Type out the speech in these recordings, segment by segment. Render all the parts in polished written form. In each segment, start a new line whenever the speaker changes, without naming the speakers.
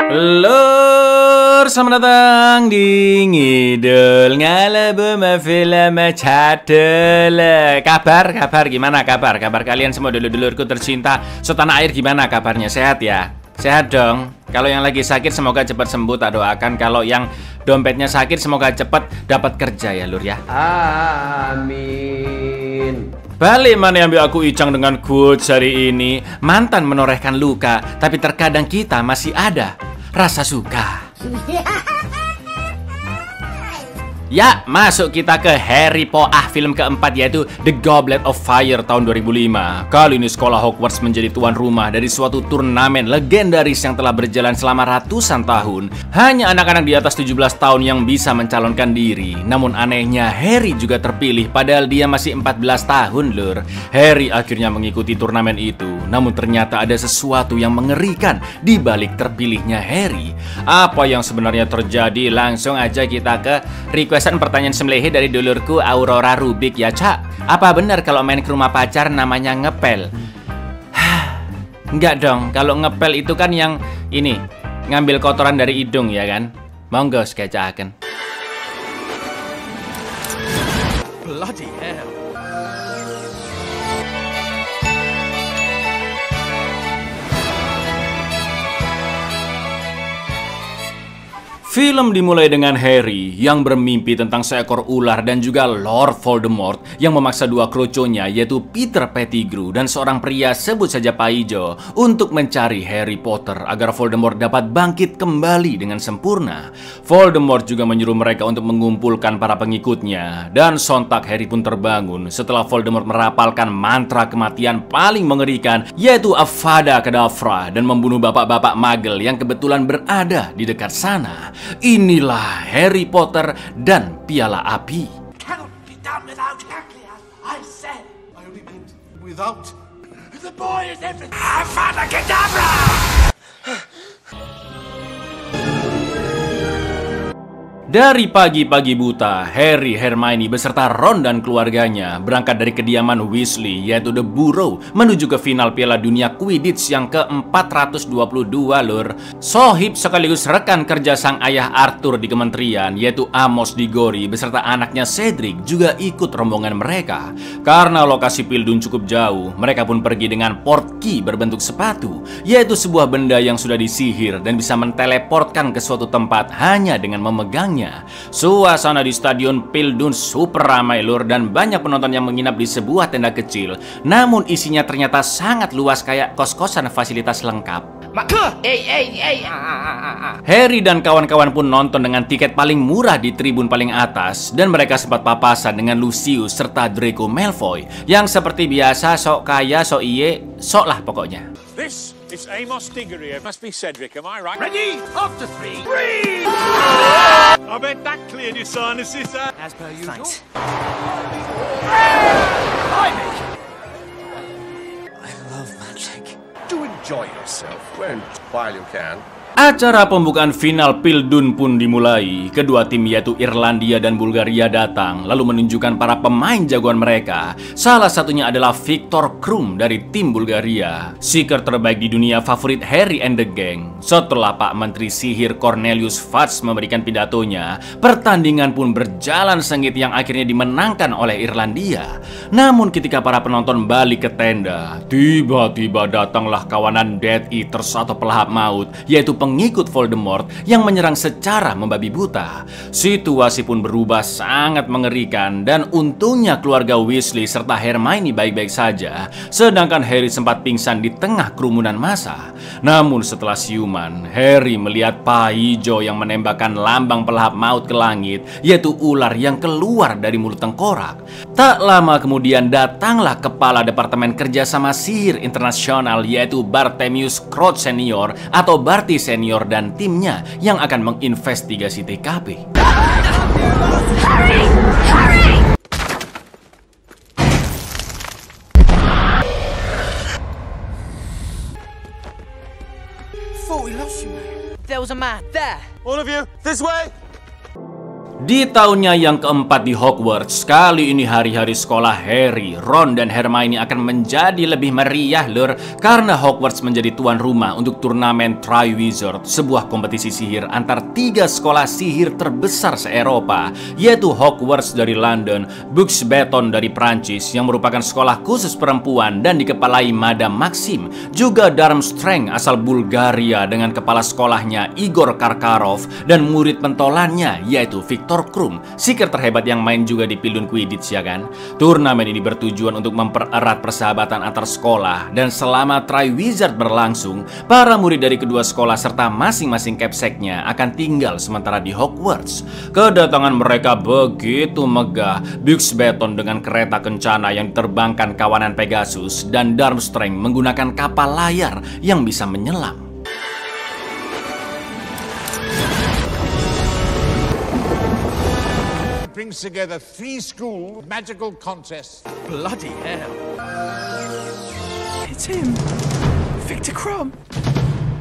Lur, selamat datang di Ngidul Ngalabu Film Cadel. Kabar gimana kabar kalian semua dulur-dulurku tercinta setanah air, gimana kabarnya? Sehat ya? Sehat dong. Kalau yang lagi sakit semoga cepat sembuh, tak doakan. Kalau yang dompetnya sakit semoga cepat dapat kerja ya lur ya.
Amin.
Balik mana yang aku Icang dengan quotes hari ini. Mantan menorehkan luka, tapi terkadang kita masih ada rasa suka. Ya, masuk kita ke Harry Potter film keempat, yaitu The Goblet of Fire tahun 2005. Kali ini sekolah Hogwarts menjadi tuan rumah dari suatu turnamen legendaris yang telah berjalan selama ratusan tahun. Hanya anak-anak di atas 17 tahun yang bisa mencalonkan diri. Namun anehnya Harry juga terpilih padahal dia masih 14 tahun lur. Harry akhirnya mengikuti turnamen itu. Namun ternyata ada sesuatu yang mengerikan di balik terpilihnya Harry. Apa yang sebenarnya terjadi? Langsung aja kita ke requestan pertanyaan sembelih dari dulurku Aurora Rubik ya Cak. Apa benar kalau main ke rumah pacar namanya ngepel? Enggak dong, kalau ngepel itu kan yang ini, ngambil kotoran dari hidung ya kan? Monggo skecaken.
Bloody hell.
Film dimulai dengan Harry yang bermimpi tentang seekor ular dan juga Lord Voldemort yang memaksa dua kroconya yaitu Peter Pettigrew dan seorang pria sebut saja Pak Ijo untuk mencari Harry Potter agar Voldemort dapat bangkit kembali dengan sempurna. Voldemort juga menyuruh mereka untuk mengumpulkan para pengikutnya dan sontak Harry pun terbangun setelah Voldemort merapalkan mantra kematian paling mengerikan yaitu Avada Kedavra dan membunuh bapak-bapak magel yang kebetulan berada di dekat sana. Inilah Harry Potter dan Piala Api.
Cannot be done without Hercules, I said. I only meant without. The boy is everything. Avada Kedavra!
Dari pagi-pagi buta, Harry, Hermione beserta Ron dan keluarganya berangkat dari kediaman Weasley yaitu The Burrow menuju ke final Piala Dunia Quidditch yang ke-422 lur. Sohib sekaligus rekan kerja sang ayah Arthur di kementerian yaitu Amos Diggory beserta anaknya Cedric juga ikut rombongan mereka. Karena lokasi Pildun cukup jauh, mereka pun pergi dengan portkey berbentuk sepatu yaitu sebuah benda yang sudah disihir dan bisa menteleportkan ke suatu tempat hanya dengan memegangnya. Suasana di stadion Pildun super ramai lur dan banyak penonton yang menginap di sebuah tenda kecil. Namun isinya ternyata sangat luas kayak kos-kosan fasilitas lengkap. Harry dan kawan-kawan pun nonton dengan tiket paling murah di tribun paling atas dan mereka sempat papasan dengan Lucius serta Draco Malfoy yang seperti biasa sok kaya, sok iye, sok lah pokoknya.
This is Amos Diggory. It must be Cedric, am I right?
Ready? After three.
I bet that cleared your sinuses, huh?
As per usual.
Thanks. I love magic.
Do enjoy yourself while you can.
Acara pembukaan final Pildun pun dimulai. Kedua tim yaitu Irlandia dan Bulgaria datang lalu menunjukkan para pemain jagoan mereka. Salah satunya adalah Viktor Krum dari tim Bulgaria, seeker terbaik di dunia favorit Harry and the Gang. Setelah Pak Menteri Sihir Cornelius Fudge memberikan pidatonya, pertandingan pun berjalan sengit yang akhirnya dimenangkan oleh Irlandia. Namun ketika para penonton balik ke tenda, tiba-tiba datanglah kawanan Death Eaters atau pelahap maut, yaitu pengikut Voldemort yang menyerang secara membabi buta. Situasi pun berubah sangat mengerikan dan untungnya keluarga Weasley serta Hermione baik-baik saja, sedangkan Harry sempat pingsan di tengah kerumunan massa. Namun setelah siuman, Harry melihat Pak Ijo yang menembakkan lambang pelahap maut ke langit, yaitu ular yang keluar dari mulut tengkorak. Tak lama kemudian datanglah kepala Departemen Kerjasama Sihir Internasional yaitu Bartemius Crouch Senior atau Barty Senior dan timnya yang akan menginvestigasi TKP.
Thought we lost you, mate. There was a man there.
All of you, this way!
Di tahunnya yang keempat di Hogwarts, kali ini hari-hari sekolah Harry, Ron, dan Hermione akan menjadi lebih meriah lur, karena Hogwarts menjadi tuan rumah untuk turnamen Triwizard, sebuah kompetisi sihir antar 3 sekolah sihir terbesar se-Eropa, yaitu Hogwarts dari London, Buxbaton dari Prancis yang merupakan sekolah khusus perempuan dan dikepalai Madame Maxim, juga Durmstrang asal Bulgaria dengan kepala sekolahnya Igor Karkarov dan murid pentolannya yaitu Viktor Krum, seeker terhebat yang main juga di Pildun Quidditch ya kan. Turnamen ini bertujuan untuk mempererat persahabatan antar sekolah, dan selama Triwizard berlangsung, para murid dari kedua sekolah serta masing-masing capseknya akan tinggal sementara di Hogwarts. Kedatangan mereka begitu megah, Buxbaton dengan kereta kencana yang diterbangkan kawanan Pegasus dan Durmstrang menggunakan kapal layar yang bisa menyelam.
Brings together 3 school magical contests.
Bloody hell. It's him. Victor Krum.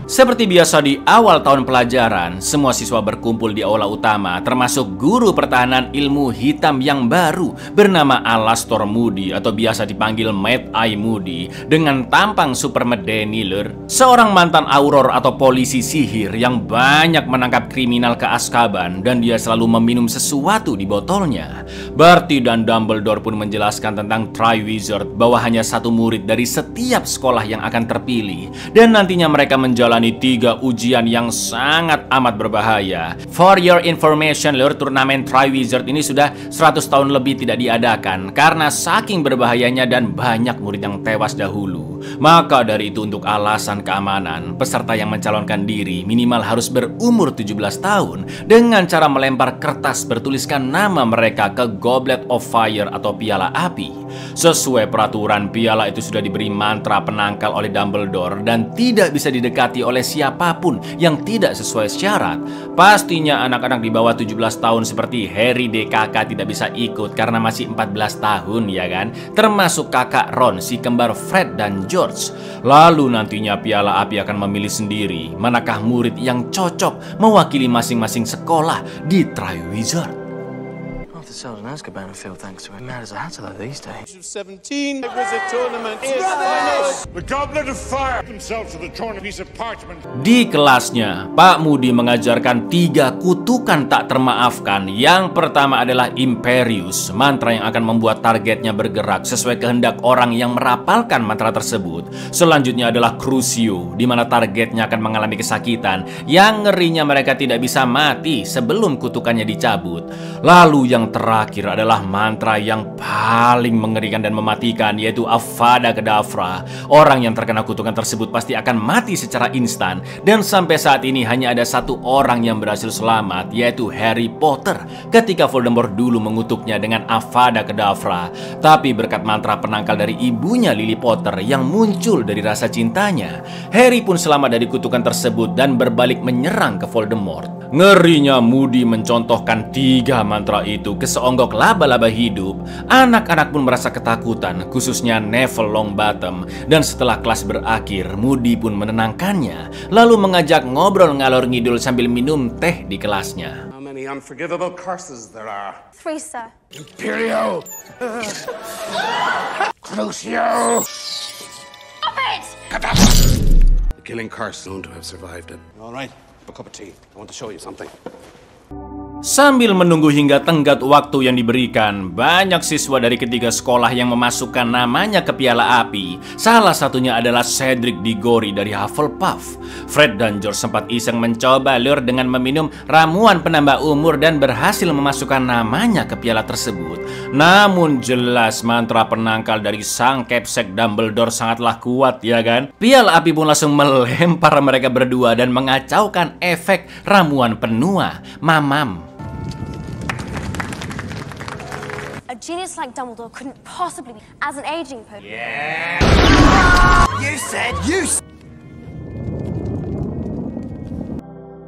Seperti biasa di awal tahun pelajaran, semua siswa berkumpul di aula utama, termasuk guru pertahanan ilmu hitam yang baru bernama Alastor Moody atau biasa dipanggil Mad Eye Moody dengan tampang super medeni lur. Seorang mantan auror atau polisi sihir yang banyak menangkap kriminal ke Azkaban, dan dia selalu meminum sesuatu di botolnya. Barty dan Dumbledore pun menjelaskan tentang Triwizard bahwa hanya 1 murid dari setiap sekolah yang akan terpilih, dan nantinya mereka menjalani 3 ujian yang sangat amat berbahaya. For your information lur, turnamen Triwizard ini sudah 100 tahun lebih tidak diadakan karena saking berbahayanya dan banyak murid yang tewas dahulu. Maka dari itu, untuk alasan keamanan, peserta yang mencalonkan diri minimal harus berumur 17 tahun dengan cara melempar kertas bertuliskan nama mereka ke Goblet of Fire atau piala api. Sesuai peraturan, piala itu sudah diberi mantra penangkal oleh Dumbledore dan tidak bisa didekati oleh siapapun yang tidak sesuai syarat. Pastinya anak-anak di bawah 17 tahun seperti Harry DKK tidak bisa ikut karena masih 14 tahun ya kan, termasuk kakak Ron, si kembar Fred dan George. Lalu nantinya piala api akan memilih sendiri manakah murid yang cocok mewakili masing-masing sekolah di Triwizard.
Cells in Azkaban feel thanks to him. Mad as a hatter though these days.
17 Wizard tournament is finished. The Goblet of Fire themselves to the torn piece of parchment.
Di kelasnya, Pak Moody mengajarkan 3 kutukan tak termaafkan. Yang pertama adalah Imperius, mantra yang akan membuat targetnya bergerak sesuai kehendak orang yang merapalkan mantra tersebut. Selanjutnya adalah Crucio, di mana targetnya akan mengalami kesakitan yang ngerinya mereka tidak bisa mati sebelum kutukannya dicabut. Lalu yang terakhir adalah mantra yang paling mengerikan dan mematikan, yaitu Avada Kedavra. Orang yang terkena kutukan tersebut pasti akan mati secara instan, dan sampai saat ini hanya ada 1 orang yang berhasil selamat, yaitu Harry Potter ketika Voldemort dulu mengutuknya dengan Avada Kedavra. Tapi berkat mantra penangkal dari ibunya Lily Potter yang muncul dari rasa cintanya, Harry pun selamat dari kutukan tersebut dan berbalik menyerang ke Voldemort. Ngerinya Moody mencontohkan 3 mantra itu ke seonggok laba-laba hidup. Anak-anak pun merasa ketakutan, khususnya Neville Longbottom. Dan setelah kelas berakhir, Moody pun menenangkannya, lalu mengajak ngobrol ngalor ngidul sambil minum teh di kelasnya.
How many unforgivable curses there are?
3, sir.
Imperio! Crucio!
Stop it!
The killing curse known to have survived it. All right, a cup of tea. I want to show you something.
Sambil menunggu hingga tenggat waktu yang diberikan, banyak siswa dari ketiga sekolah yang memasukkan namanya ke piala api. Salah satunya adalah Cedric Diggory dari Hufflepuff. Fred dan George sempat iseng mencoba lur dengan meminum ramuan penambah umur dan berhasil memasukkan namanya ke piala tersebut. Namun jelas mantra penangkal dari sang capsek Dumbledore sangatlah kuat ya kan. Piala api pun langsung melempar mereka berdua dan mengacaukan efek ramuan penua Mamam.
A genius like Dumbledore couldn't possibly be as an aging potion.
Yeah! You said you...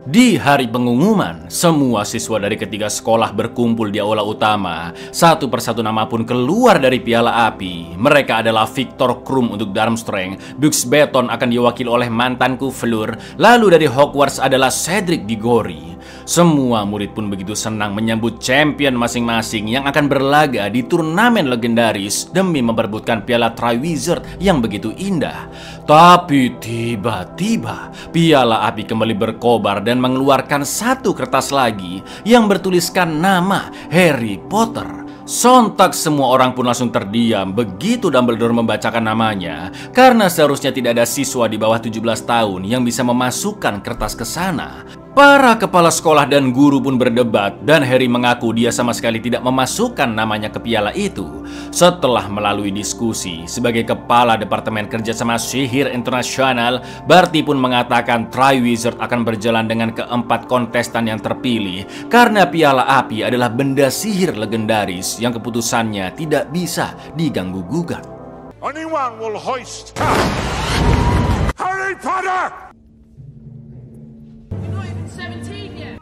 Di hari pengumuman, semua siswa dari ketiga sekolah berkumpul di aula utama. Satu persatu nama pun keluar dari piala api. Mereka adalah Viktor Krum untuk Durmstrang, Buxbaton akan diwakili oleh mantanku Fleur, lalu dari Hogwarts adalah Cedric Diggory. Semua murid pun begitu senang menyambut champion masing-masing yang akan berlaga di turnamen legendaris demi memperebutkan piala Triwizard yang begitu indah. Tapi tiba-tiba piala api kembali berkobar dan mengeluarkan satu kertas lagi yang bertuliskan nama Harry Potter. Sontak semua orang pun langsung terdiam begitu Dumbledore membacakan namanya, karena seharusnya tidak ada siswa di bawah 17 tahun yang bisa memasukkan kertas ke sana. Para kepala sekolah dan guru pun berdebat dan Harry mengaku dia sama sekali tidak memasukkan namanya ke piala itu. Setelah melalui diskusi, sebagai kepala Departemen Kerjasama Sihir Internasional, Barty pun mengatakan Triwizard akan berjalan dengan keempat kontestan yang terpilih karena piala api adalah benda sihir legendaris yang keputusannya tidak bisa diganggu-gugat.
Anyone will hoist Harry Potter!
17 yet.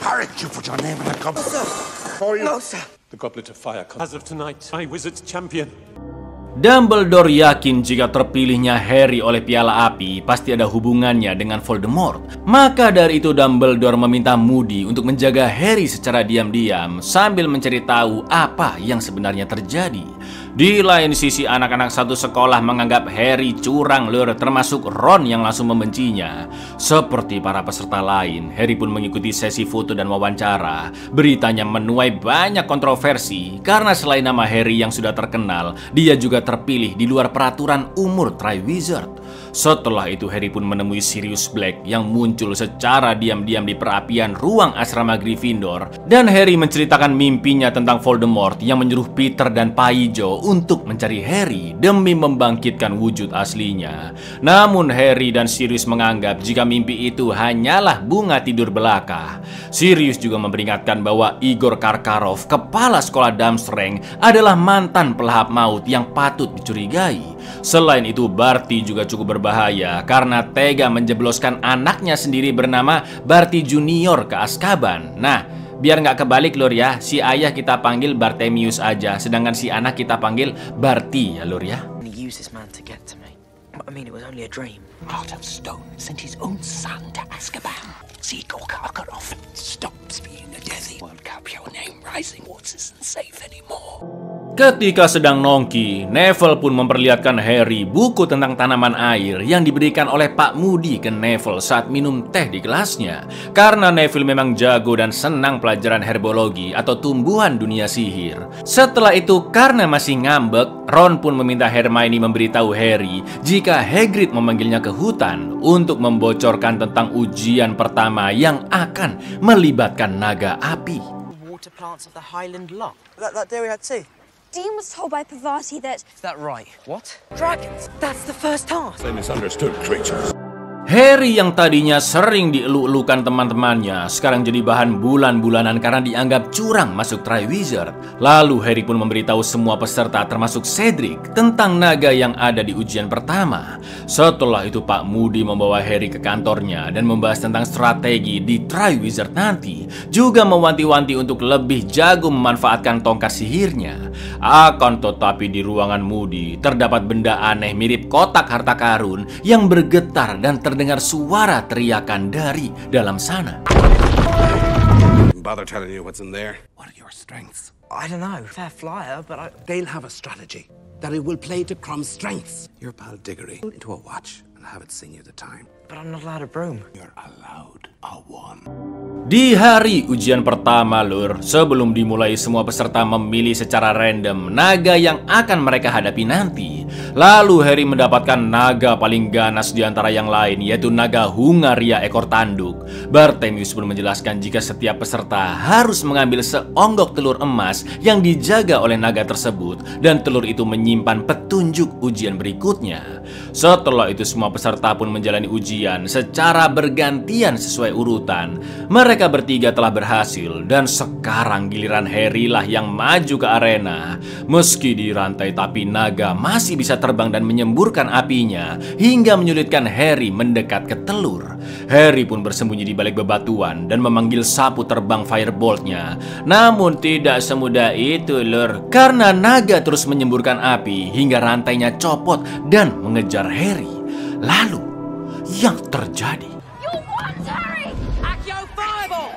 Harry, you put your name in a cup. For you.
No, sir.
The Goblet of Fire. As of tonight, my Wizard's champion.
Dumbledore yakin jika terpilihnya Harry oleh piala api pasti ada hubungannya dengan Voldemort. Maka dari itu Dumbledore meminta Moody untuk menjaga Harry secara diam-diam sambil mencari tahu apa yang sebenarnya terjadi. Di lain sisi, anak-anak satu sekolah menganggap Harry curang lur, termasuk Ron yang langsung membencinya. Seperti para peserta lain, Harry pun mengikuti sesi foto dan wawancara. Beritanya menuai banyak kontroversi karena selain nama Harry yang sudah terkenal, dia juga terpilih di luar peraturan umur Triwizard. Setelah itu Harry pun menemui Sirius Black yang muncul secara diam-diam di perapian ruang asrama Gryffindor, dan Harry menceritakan mimpinya tentang Voldemort yang menyuruh Peter dan Paijo untuk mencari Harry demi membangkitkan wujud aslinya. Namun Harry dan Sirius menganggap jika mimpi itu hanyalah bunga tidur belaka. Sirius juga memperingatkan bahwa Igor Karkaroff, kepala sekolah Durmstrang, adalah mantan pelahap maut yang patut dicurigai. Selain itu, Barty juga cukup berbahaya karena tega menjebloskan anaknya sendiri bernama Barty Junior ke Azkaban. Nah, biar nggak kebalik lur ya, si ayah kita panggil Bartemius aja, sedangkan si anak kita panggil Barty ya lur ya.
He used this man to get to me. I mean, it was only a dream.
Heart of Stone sent his own son to Azkaban. Igor Karkaroff stops being a Death Won't cap your name rising waters isn't safe anymore.
Ketika sedang nongki, Neville pun memperlihatkan Harry buku tentang tanaman air yang diberikan oleh Pak Moody ke Neville saat minum teh di kelasnya. Karena Neville memang jago dan senang pelajaran herbologi atau tumbuhan dunia sihir. Setelah itu, karena masih ngambek, Ron pun meminta Hermione memberitahu Harry jika Hagrid memanggilnya ke hutan untuk membocorkan tentang ujian pertama yang akan melibatkan naga api.
Water plants of the Highland Loch. That day we had tea.
Dean was told by Parvati that
Is that right? What? Dragons? That's the first task.
They misunderstood creatures.
Harry yang tadinya sering dielu-elukan teman-temannya sekarang jadi bahan bulan-bulanan karena dianggap curang masuk Triwizard. Lalu Harry pun memberitahu semua peserta termasuk Cedric tentang naga yang ada di ujian pertama. Setelah itu Pak Moody membawa Harry ke kantornya dan membahas tentang strategi di Triwizard nanti, juga mewanti-wanti untuk lebih jago memanfaatkan tongkat sihirnya. Akan tetapi di ruangan Moody terdapat benda aneh mirip kotak harta karun yang bergetar dan terdengar suara teriakan dari dalam sana.
Bother telling you what's in there.
What are your strengths?
I don't know. Fair flyer, but
They'll have a strategy that it will play to Crum's strengths. Your pal Diggory into a watch and have it sing you the time.
but I'm not allowed a broom.
You're allowed a wand.
Di hari ujian pertama, Lur, sebelum dimulai semua peserta memilih secara random naga yang akan mereka hadapi nanti. Lalu Harry mendapatkan naga paling ganas di antara yang lain, yaitu naga Hungaria ekor tanduk. Bartemius pun menjelaskan jika setiap peserta harus mengambil seonggok telur emas yang dijaga oleh naga tersebut, dan telur itu menyimpan petunjuk ujian berikutnya. Setelah itu semua peserta pun menjalani ujian secara bergantian sesuai urutan. Mereka bertiga telah berhasil, dan sekarang giliran Harry lah yang maju ke arena. Meski dirantai, tapi naga masih bisa terbang dan menyemburkan apinya hingga menyulitkan Harry mendekat ke telur. Harry pun bersembunyi di balik bebatuan dan memanggil sapu terbang Firebolt-nya. Namun tidak semudah itu, Lur, karena naga terus menyemburkan api hingga rantainya copot dan mengejar Harry. Lalu yang terjadi,
You what, Harry? I
Accio fireball!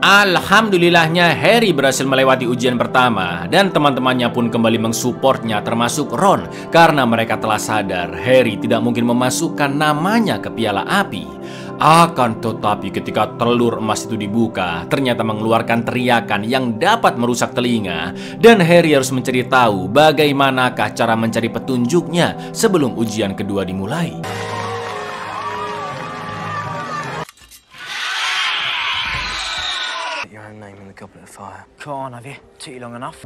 Alhamdulillahnya Harry berhasil melewati ujian pertama dan teman-temannya pun kembali mensupportnya termasuk Ron karena mereka telah sadar Harry tidak mungkin memasukkan namanya ke piala api. Akan tetapi ketika telur emas itu dibuka, ternyata mengeluarkan teriakan yang dapat merusak telinga dan Harry harus mencari tahu bagaimanakah cara mencari petunjuknya sebelum ujian kedua dimulai.
Your own name in the Goblet of Fire.
Come on, have you? Took you long enough.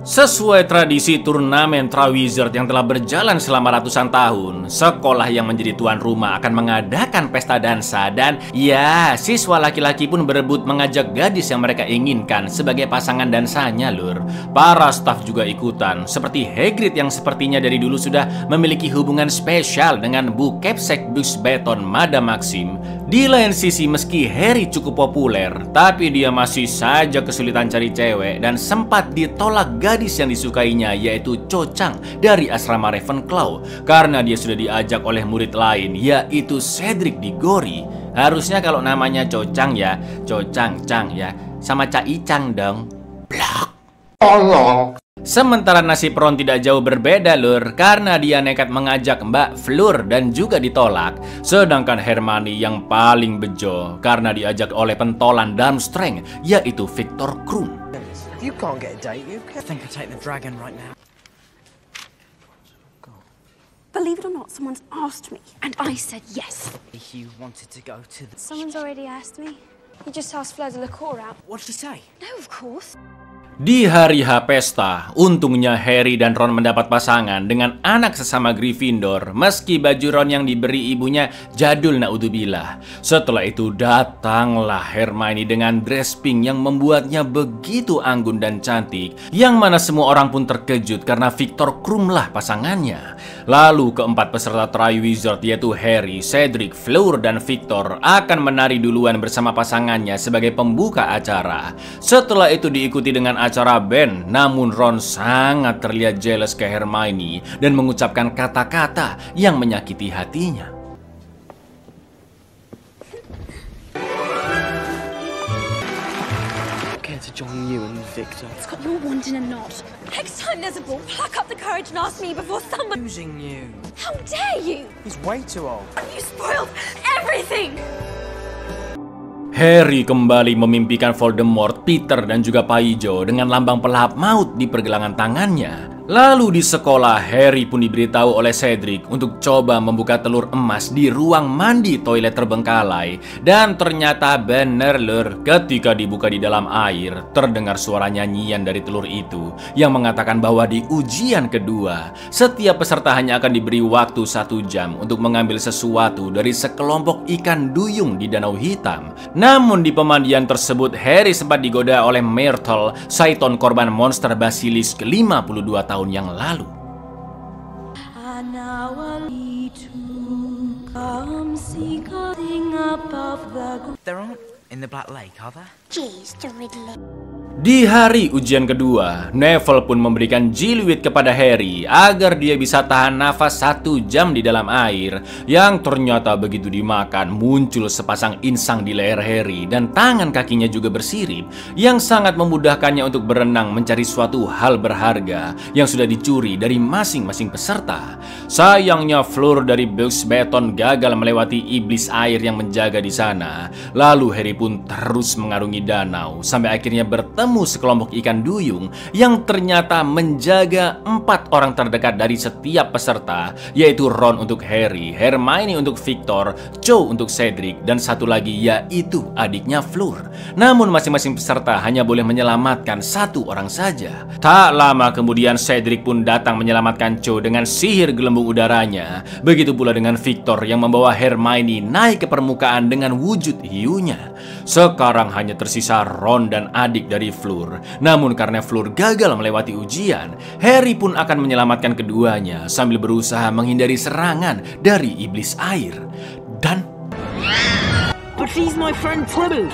Sesuai tradisi turnamen Triwizard yang telah berjalan selama ratusan tahun, sekolah yang menjadi tuan rumah akan mengadakan pesta dansa dan ya, siswa laki-laki pun berebut mengajak gadis yang mereka inginkan sebagai pasangan dansanya, lur. Para staf juga ikutan, seperti Hagrid yang sepertinya dari dulu sudah memiliki hubungan spesial dengan Bu Kepsek Buxbaton Madam Maxim. Di lain sisi, meski Harry cukup populer, tapi dia masih saja kesulitan cari cewek dan sempat ditolak gadis yang disukainya, yaitu Cho Chang dari asrama Ravenclaw karena dia sudah diajak oleh murid lain, yaitu Cedric Diggory. Harusnya kalau namanya Cho Chang ya, Cho Chang ya, sama Ca Icang dong. Blok. Sementara nasib Ron tidak jauh berbeda, lur, karena dia nekat mengajak Mbak Fleur dan juga ditolak. Sedangkan Hermione yang paling bejo karena diajak oleh pentolan Durmstrang, yaitu Viktor Krum.
You can't get a date, you can. I think I'll take the dragon right now.
Believe it or not, someone's asked me, and I said yes.
You wanted to go to the...
Someone's already asked me. You just asked Fleur de la Cour out.
What did she say?
No, of course.
Di hari H pesta, untungnya Harry dan Ron mendapat pasangan dengan anak sesama Gryffindor, meski baju Ron yang diberi ibunya jadul naudzubillah. Setelah itu datanglah Hermione dengan dress pink yang membuatnya begitu anggun dan cantik, yang mana semua orang pun terkejut karena Viktor Krum lah pasangannya. Lalu keempat peserta Triwizard yaitu Harry, Cedric, Fleur, dan Viktor akan menari duluan bersama pasangannya sebagai pembuka acara. Setelah itu diikuti dengan acara band, namun Ron sangat terlihat jealous ke Hermione dan mengucapkan kata-kata yang menyakiti hatinya.
Care to join you and Victor?
It's got your wand in a knot. Next time there's a ball, pluck up the courage and ask me before someone...
Losing you.
How dare you?
He's way too old.
You spoiled everything!
Harry kembali memimpikan Voldemort, Peter, dan juga Paijo dengan lambang pelahap maut di pergelangan tangannya. Lalu di sekolah, Harry pun diberitahu oleh Cedric untuk coba membuka telur emas di ruang mandi toilet terbengkalai. Dan ternyata bener, lur, ketika dibuka di dalam air, terdengar suara nyanyian dari telur itu yang mengatakan bahwa di ujian kedua, setiap peserta hanya akan diberi waktu 1 jam untuk mengambil sesuatu dari sekelompok ikan duyung di Danau Hitam. Namun di pemandian tersebut, Harry sempat digoda oleh Myrtle, Saiton korban monster Basilisk 52 tahun yang lalu.
There aren't in the Black Lake, are there?
Jeez, the Riddler.
Di hari ujian kedua, Neville pun memberikan jilwit kepada Harry agar dia bisa tahan nafas 1 jam di dalam air, yang ternyata begitu dimakan muncul sepasang insang di leher Harry dan tangan kakinya juga bersirip, yang sangat memudahkannya untuk berenang mencari suatu hal berharga yang sudah dicuri dari masing-masing peserta. Sayangnya Fleur dari Buxbaton gagal melewati iblis air yang menjaga di sana. Lalu Harry pun terus mengarungi danau sampai akhirnya bertemu sekelompok ikan duyung yang ternyata menjaga 4 orang terdekat dari setiap peserta, yaitu Ron untuk Harry, Hermione untuk Victor, Cho untuk Cedric, dan satu lagi yaitu adiknya Fleur. Namun masing-masing peserta hanya boleh menyelamatkan 1 orang saja. Tak lama kemudian Cedric pun datang menyelamatkan Cho dengan sihir gelembung udaranya. Begitu pula dengan Victor yang membawa Hermione naik ke permukaan dengan wujud hiunya. Sekarang hanya tersisa Ron dan adik dari Fleur. Namun karena Fleur gagal melewati ujian, Harry pun akan menyelamatkan keduanya sambil berusaha menghindari serangan dari iblis air. Dan
But
please my friend Prue.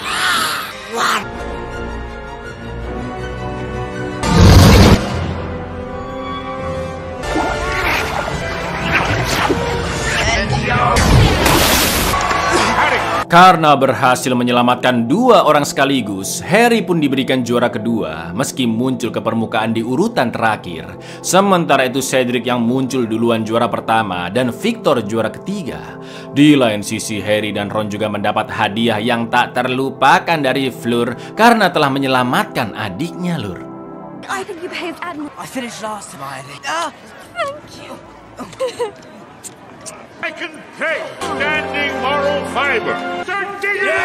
Karena berhasil menyelamatkan 2 orang sekaligus, Harry pun diberikan juara kedua meski muncul ke permukaan di urutan terakhir. Sementara itu Cedric yang muncul duluan juara pertama dan Victor juara ketiga. Di lain sisi Harry dan Ron juga mendapat hadiah yang tak terlupakan dari Fleur karena telah menyelamatkan adiknya, Lur.
I think you behaved admirably.
I finished last, Hermione.
Thank you.
Second place, standing moral fiber. Sir Diggory!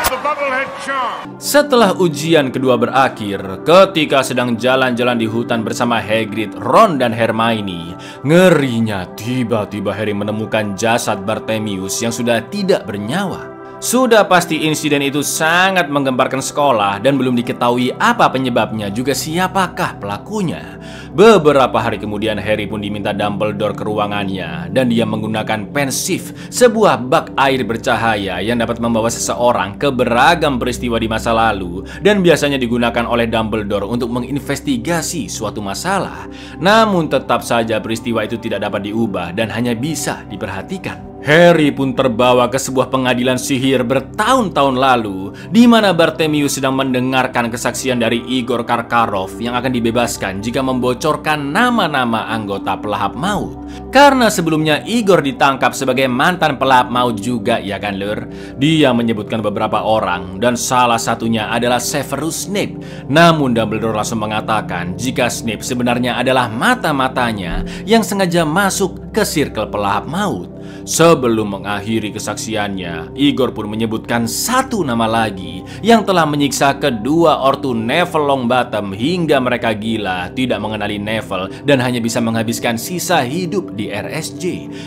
The Bubblehead Charm.
Setelah ujian kedua berakhir, ketika sedang jalan-jalan di hutan bersama Hagrid, Ron, dan Hermione, ngerinya tiba-tiba Harry menemukan jasad Bartemius yang sudah tidak bernyawa. Sudah pasti insiden itu sangat menggemparkan sekolah dan belum diketahui apa penyebabnya juga siapakah pelakunya. Beberapa hari kemudian Harry pun diminta Dumbledore ke ruangannya dan dia menggunakan pensif, sebuah bak air bercahaya yang dapat membawa seseorang ke beragam peristiwa di masa lalu dan biasanya digunakan oleh Dumbledore untuk menginvestigasi suatu masalah. Namun tetap saja peristiwa itu tidak dapat diubah dan hanya bisa diperhatikan. Harry pun terbawa ke sebuah pengadilan sihir bertahun-tahun lalu di mana Bartemius sedang mendengarkan kesaksian dari Igor Karkaroff yang akan dibebaskan jika membocorkan nama-nama anggota pelahap maut. Karena sebelumnya Igor ditangkap sebagai mantan pelahap maut juga, ya kan, Lur? Dia menyebutkan beberapa orang dan salah satunya adalah Severus Snape. Namun Dumbledore langsung mengatakan jika Snape sebenarnya adalah mata-matanya yang sengaja masuk ke sirkel pelahap maut. Sebelum mengakhiri kesaksiannya, Igor pun menyebutkan satu nama lagi yang telah menyiksa kedua ortu Neville Longbottom hingga mereka gila tidak mengenali Neville dan hanya bisa menghabiskan sisa hidup di RSJ,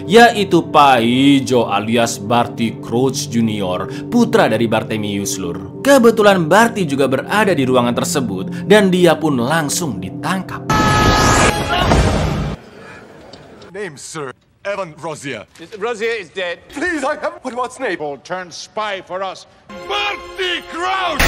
yaitu Pak Hijau alias Barty Crouch Jr., putra dari Bartemius, Lur. Kebetulan Barty juga berada di ruangan tersebut dan dia pun langsung ditangkap.
Name, sir. Evan Rosier.
Rosier is dead.
Please, I have... What about Snape?
Will turn spy for us. Barty Crouch!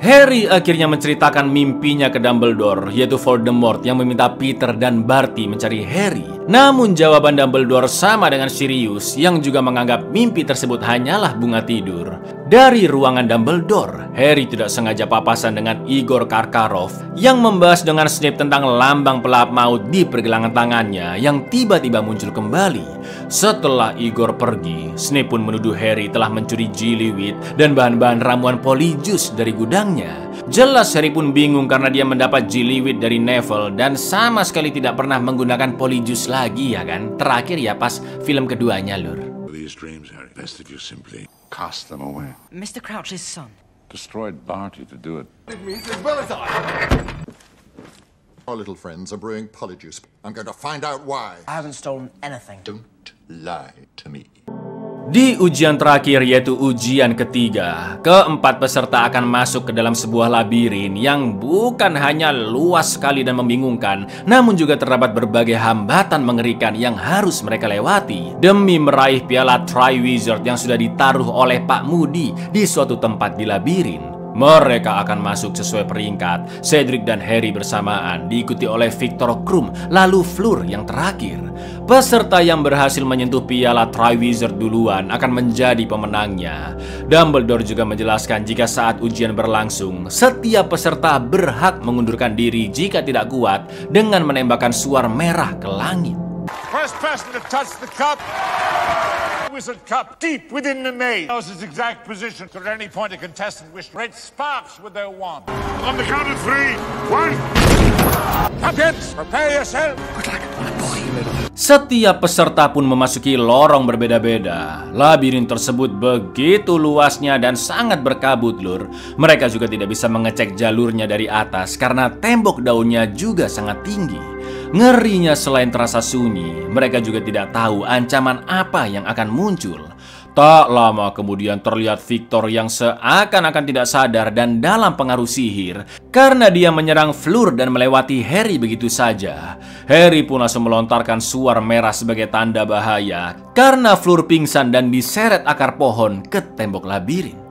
Harry akhirnya menceritakan mimpinya ke Dumbledore, yaitu Voldemort yang meminta Peter dan Barty mencari Harry. Namun jawaban Dumbledore sama dengan Sirius yang juga menganggap mimpi tersebut hanyalah bunga tidur. Dari ruangan Dumbledore, Harry tidak sengaja papasan dengan Igor Karkaroff yang membahas dengan Snape tentang lambang pelahap maut di pergelangan tangannya yang tiba-tiba muncul kembali. Setelah Igor pergi, Snape pun menuduh Harry telah mencuri Gillyweed dan bahan-bahan ramuan Polyjuice dari gudangnya. Jelas Harry pun bingung karena dia mendapat Gillyweed dari Neville dan sama sekali tidak pernah menggunakan Polyjuice lagi, ya kan? Terakhir ya pas film keduanya, Lur.
These dreams, Harry, best if you simply cast them away.
Mr. Crouch's son
destroyed Barty to do it.
It means as well as I.
Our little friends are brewing Polyjuice. I'm going to find out why.
I haven't stolen anything.
Don't lie to me.
Di ujian terakhir, yaitu ujian ketiga, keempat peserta akan masuk ke dalam sebuah labirin yang bukan hanya luas sekali dan membingungkan, namun juga terdapat berbagai hambatan mengerikan yang harus mereka lewati demi meraih piala Triwizard yang sudah ditaruh oleh Pak Moody di suatu tempat di labirin. Mereka akan masuk sesuai peringkat, Cedric dan Harry bersamaan, diikuti oleh Victor Krum, lalu Fleur yang terakhir. Peserta yang berhasil menyentuh piala Triwizard duluan akan menjadi pemenangnya. Dumbledore juga menjelaskan jika saat ujian berlangsung, setiap peserta berhak mengundurkan diri jika tidak kuat dengan menembakkan suar merah ke langit.
First person to touch the cup. Wizard cup deep within the maze. Knows its exact position. Could at any point a contestant wish red sparks with their wand. On the count of 3. 1. Champions, prepare yourself.
Good luck, my boy.
Setiap peserta pun memasuki lorong berbeda-beda. Labirin tersebut begitu luasnya dan sangat berkabut, Lur. Mereka juga tidak bisa mengecek jalurnya dari atas karena tembok daunnya juga sangat tinggi. Ngerinya selain terasa sunyi, mereka juga tidak tahu ancaman apa yang akan muncul. Tak lama kemudian terlihat Victor yang seakan-akan tidak sadar dan dalam pengaruh sihir karena dia menyerang Fleur dan melewati Harry begitu saja. Harry pun langsung melontarkan suar merah sebagai tanda bahaya karena Fleur pingsan dan diseret akar pohon ke tembok labirin.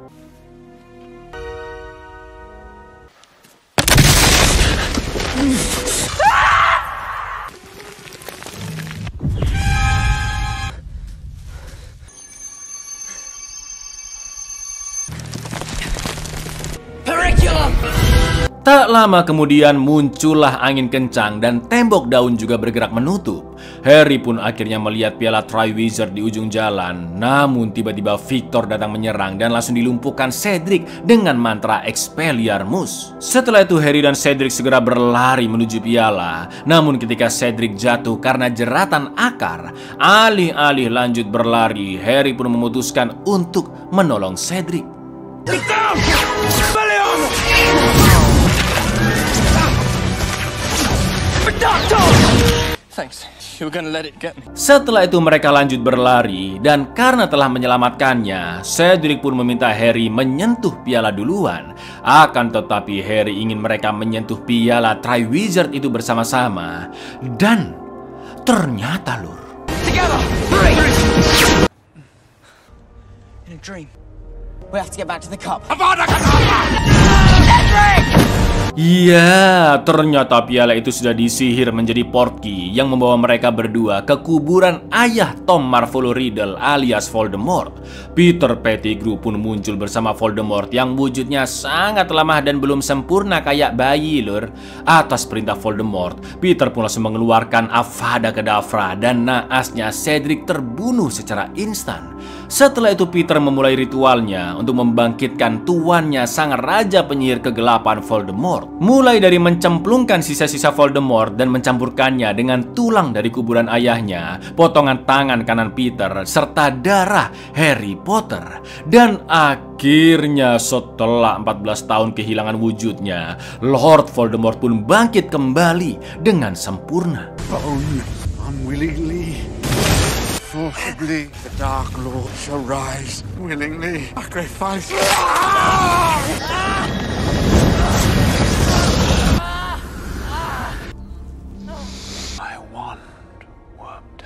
Tak lama kemudian muncullah angin kencang dan tembok daun juga bergerak menutup. Harry pun akhirnya melihat piala Triwizard di ujung jalan. Namun tiba-tiba Victor datang menyerang dan langsung dilumpuhkan Cedric dengan mantra Expelliarmus. Setelah itu Harry dan Cedric segera berlari menuju piala. Namun ketika Cedric jatuh karena jeratan akar, alih-alih lanjut berlari, Harry pun memutuskan untuk menolong Cedric.
Thanks. You were gonna let it get me.
Setelah itu mereka lanjut berlari dan karena telah menyelamatkannya, Cedric pun meminta Harry menyentuh piala duluan. Akan tetapi Harry ingin mereka menyentuh piala Triwizard itu bersama-sama. Dan ternyata lur,
Together. In a dream. We have to get back to the cup.
iya, ternyata piala itu sudah disihir menjadi Portkey yang membawa mereka berdua ke kuburan ayah Tom Marvolo Riddle alias Voldemort. Peter Pettigrew pun muncul bersama Voldemort yang wujudnya sangat lemah dan belum sempurna kayak bayi lur. Atas perintah Voldemort, Peter pun langsung mengeluarkan Avada Kedavra dan naasnya Cedric terbunuh secara instan. Setelah itu Peter memulai ritualnya untuk membangkitkan tuannya sang raja penyihir kegelapan Voldemort. Mulai dari mencemplungkan sisa-sisa Voldemort dan mencampurkannya dengan tulang dari kuburan ayahnya, potongan tangan kanan Peter, serta darah Harry Potter. Dan akhirnya setelah 14 tahun kehilangan wujudnya, Lord Voldemort pun bangkit kembali dengan sempurna.
Bone unwillingly. Forcibly, the Dark Lord shall rise willingly. Sacrifice. My wand worked.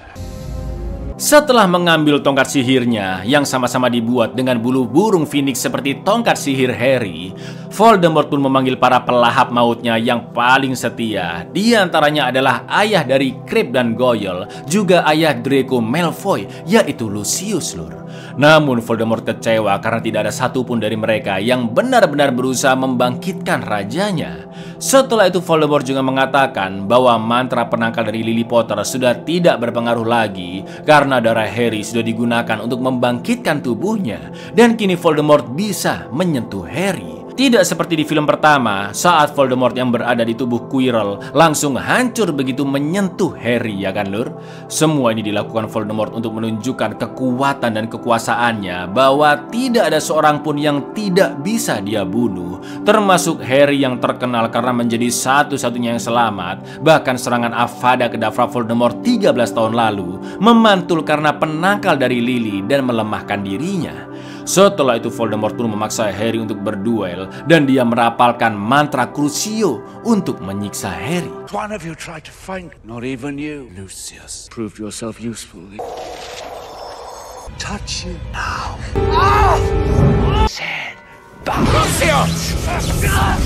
Setelah mengambil tongkat sihirnya yang sama-sama dibuat dengan bulu burung phoenix seperti tongkat sihir Harry, Voldemort pun memanggil para pelahap mautnya yang paling setia. Di antaranya adalah ayah dari Crabbe dan Goyle, juga ayah Draco Malfoy, yaitu Lucius lur. Namun Voldemort kecewa karena tidak ada satupun dari mereka yang benar-benar berusaha membangkitkan rajanya. Setelah itu Voldemort juga mengatakan bahwa mantra penangkal dari Lily Potter sudah tidak berpengaruh lagi karena darah Harry sudah digunakan untuk membangkitkan tubuhnya. Dan kini Voldemort bisa menyentuh Harry. Tidak seperti di film pertama, saat Voldemort yang berada di tubuh Quirrell langsung hancur begitu menyentuh Harry, ya kan lur? Semua ini dilakukan Voldemort untuk menunjukkan kekuatan dan kekuasaannya bahwa tidak ada seorang pun yang tidak bisa dia bunuh, termasuk Harry yang terkenal karena menjadi satu-satunya yang selamat. Bahkan serangan Avada Kedavra Voldemort 13 tahun lalu memantul karena penangkal dari Lily dan melemahkan dirinya. Setelah itu Voldemort pun memaksa Harry untuk berduel dan dia merapalkan mantra Crucio untuk menyiksa Harry.
One of you tried to find, not even you, Lucius. Proved yourself useful. Touch you now.
Said,
Lucius!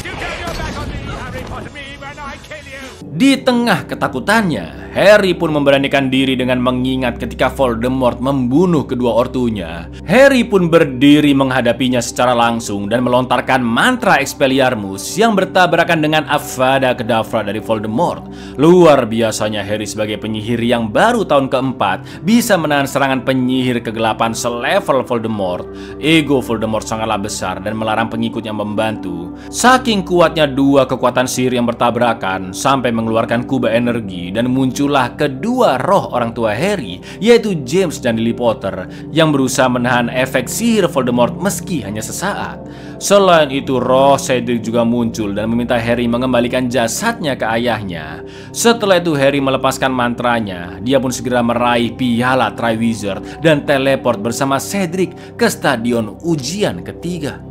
You turn your back on me, Harry Potter, me when I kill you!
Di tengah ketakutannya, Harry pun memberanikan diri dengan mengingat ketika Voldemort membunuh kedua ortunya. Harry pun berdiri menghadapinya secara langsung dan melontarkan mantra Expelliarmus yang bertabrakan dengan Avada Kedavra dari Voldemort. Luar biasanya Harry sebagai penyihir yang baru tahun keempat bisa menahan serangan penyihir kegelapan selevel Voldemort. Ego Voldemort sangatlah besar dan melarang pengikutnya membantu. Saking kuatnya dua kekuatan sihir sihir yang bertabrakan sampai mengeluarkan kuba energi dan muncullah kedua roh orang tua Harry, yaitu James dan Lily Potter yang berusaha menahan efek sihir Voldemort meski hanya sesaat. Selain itu, roh Cedric juga muncul dan meminta Harry mengembalikan jasadnya ke ayahnya. Setelah itu Harry melepaskan mantranya. Dia pun segera meraih piala Triwizard dan teleport bersama Cedric ke stadion ujian ketiga.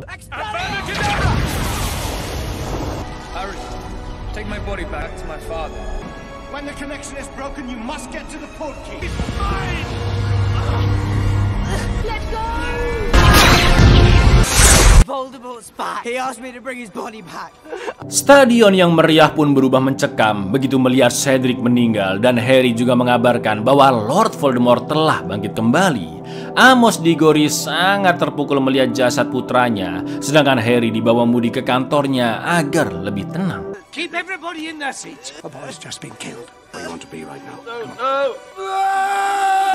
Harry, take my body back to my father.
When the connection is broken, you must get to the portkey.
Let's go!
Voldemort's back. He asked me to bring his body back.
Stadion yang meriah pun berubah mencekam begitu melihat Cedric meninggal dan Harry juga mengabarkan bahwa Lord Voldemort telah bangkit kembali. Amos Diggory sangat terpukul melihat jasad putranya, sedangkan Harry dibawa Moody ke kantornya agar lebih tenang.
Keep everybody in their seats. A boy's just been killed. Where you want to be right now?
No.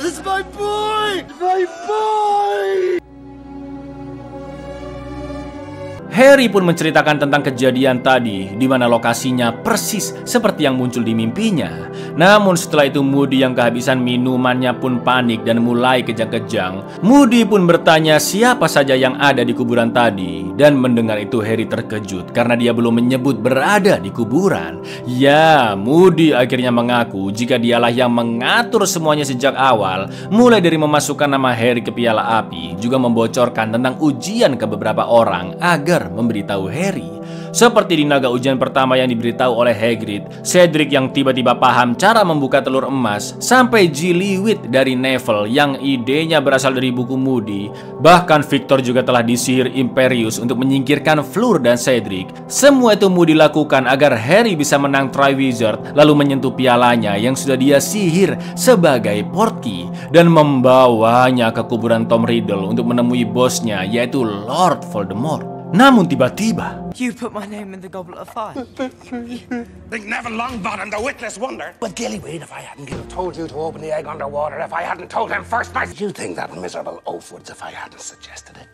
This is my boy! My boy!
Harry pun menceritakan tentang kejadian tadi, di mana lokasinya persis seperti yang muncul di mimpinya. Namun setelah itu Moody yang kehabisan minumannya pun panik dan mulai kejang-kejang. Moody pun bertanya siapa saja yang ada di kuburan tadi. Dan mendengar itu Harry terkejut karena dia belum menyebut berada di kuburan. Ya, Moody akhirnya mengaku jika dialah yang mengatur semuanya sejak awal, mulai dari memasukkan nama Harry ke piala api, juga membocorkan tentang ujian ke beberapa orang agar memberitahu Harry. Seperti di naga ujian pertama yang diberitahu oleh Hagrid, Cedric yang tiba-tiba paham cara membuka telur emas, sampai Gillyweed dari Neville yang idenya berasal dari buku Moody. Bahkan Victor juga telah disihir Imperius untuk menyingkirkan Fleur dan Cedric. Semua itu Moody lakukan agar Harry bisa menang Triwizard, lalu menyentuh pialanya yang sudah dia sihir sebagai portkey dan membawanya ke kuburan Tom Riddle untuk menemui bosnya, yaitu Lord Voldemort. Namun tiba-tiba,
You put my name in the Goblet of Fire.
Think Neville Longbottom, the witless wonder. But Gillyweed, if I hadn't told you to open the egg underwater, if I hadn't told him first, you think that miserable oaf would if I hadn't suggested it.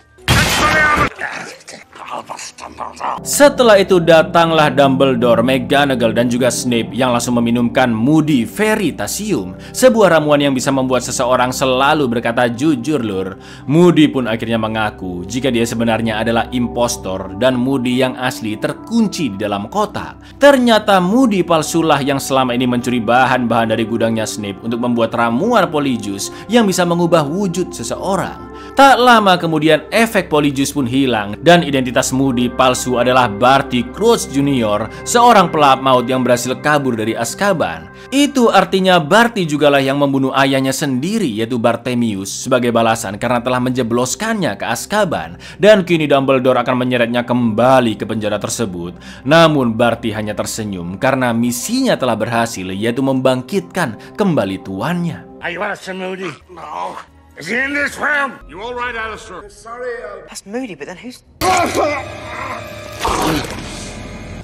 Setelah itu datanglah Dumbledore, McGonagall dan juga Snape yang langsung meminumkan Moody Veritasium, sebuah ramuan yang bisa membuat seseorang selalu berkata jujur lur. Moody pun akhirnya mengaku jika dia sebenarnya adalah impostor dan Moody yang asli terkunci di dalam kotak. Ternyata Moody palsulah yang selama ini mencuri bahan-bahan dari gudangnya Snape untuk membuat ramuan Polyjuice yang bisa mengubah wujud seseorang. Tak lama kemudian efek Polyjuice pun hilang dan identitas Moody palsu adalah Barty Crouch Jr., seorang pelahap maut yang berhasil kabur dari Azkaban. Itu artinya Barty jugalah yang membunuh ayahnya sendiri, yaitu Bartemius, sebagai balasan karena telah menjebloskannya ke Azkaban. Dan kini Dumbledore akan menyeretnya kembali ke penjara tersebut. Namun Barty hanya tersenyum karena misinya telah berhasil, yaitu membangkitkan kembali tuannya.
Are you Alistair Moody? No. Is he in this room?
You all right, Alistair?
Sorry, That's Moody, but then who's...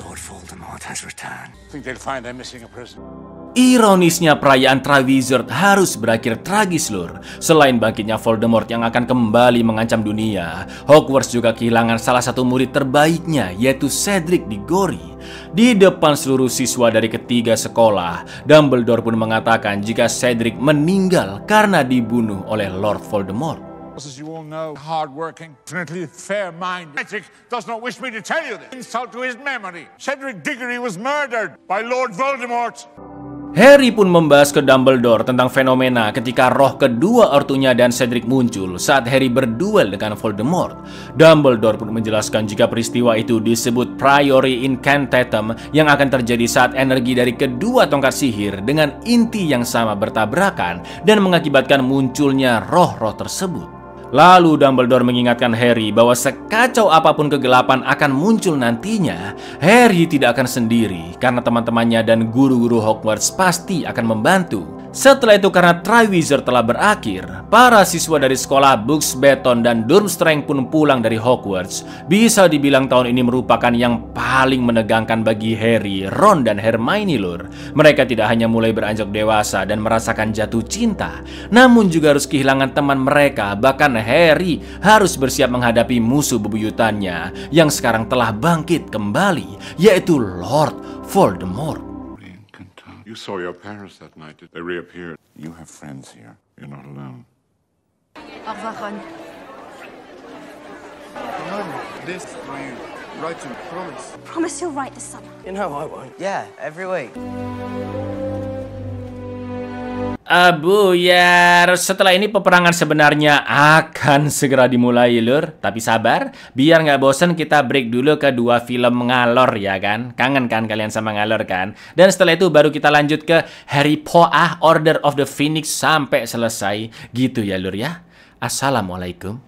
Lord Voldemort has returned.
I think they'll find I'm missing a prisoner.
Ironisnya perayaan Triwizard harus berakhir tragis lur. Selain bangkitnya Voldemort yang akan kembali mengancam dunia, Hogwarts juga kehilangan salah satu murid terbaiknya, yaitu Cedric Diggory. Di depan seluruh siswa dari ketiga sekolah, Dumbledore pun mengatakan jika Cedric meninggal karena dibunuh oleh Lord Voldemort.
As you all know, hard-working, infinitely fair-minded Magic does not wish me to tell you this. Insult to his memory. Cedric Diggory was murdered by Lord Voldemort.
Harry pun membahas ke Dumbledore tentang fenomena ketika roh kedua ortunya dan Cedric muncul saat Harry berduel dengan Voldemort. Dumbledore pun menjelaskan jika peristiwa itu disebut Priori Incantatem yang akan terjadi saat energi dari kedua tongkat sihir dengan inti yang sama bertabrakan dan mengakibatkan munculnya roh-roh tersebut. Lalu Dumbledore mengingatkan Harry bahwa sekacau apapun kegelapan akan muncul nantinya, Harry tidak akan sendiri karena teman-temannya dan guru-guru Hogwarts pasti akan membantu. Setelah itu karena Triwizard telah berakhir, para siswa dari sekolah Buxbaton dan Durmstrang pun pulang dari Hogwarts. Bisa dibilang tahun ini merupakan yang paling menegangkan bagi Harry, Ron, dan Hermione, lur. Mereka tidak hanya mulai beranjak dewasa dan merasakan jatuh cinta, namun juga harus kehilangan teman mereka. Bahkan Harry harus bersiap menghadapi musuh bebuyutannya yang sekarang telah bangkit kembali, yaitu Lord Voldemort.
You saw your parents that night. They reappeared. You have friends here. You're not alone.
Au revoir, Ron.
This for you. Write to me. Promise.
Promise you'll write this summer.
You know I won't. Yeah, every week.
Buyar, setelah ini peperangan sebenarnya akan segera dimulai, lur. Tapi sabar, biar nggak bosan kita break dulu ke 2 film ngalor, ya kan? Kangen kan kalian sama ngalor kan? Dan setelah itu baru kita lanjut ke Harry Potter Order of the Phoenix sampai selesai. Gitu ya, lur ya. Assalamualaikum.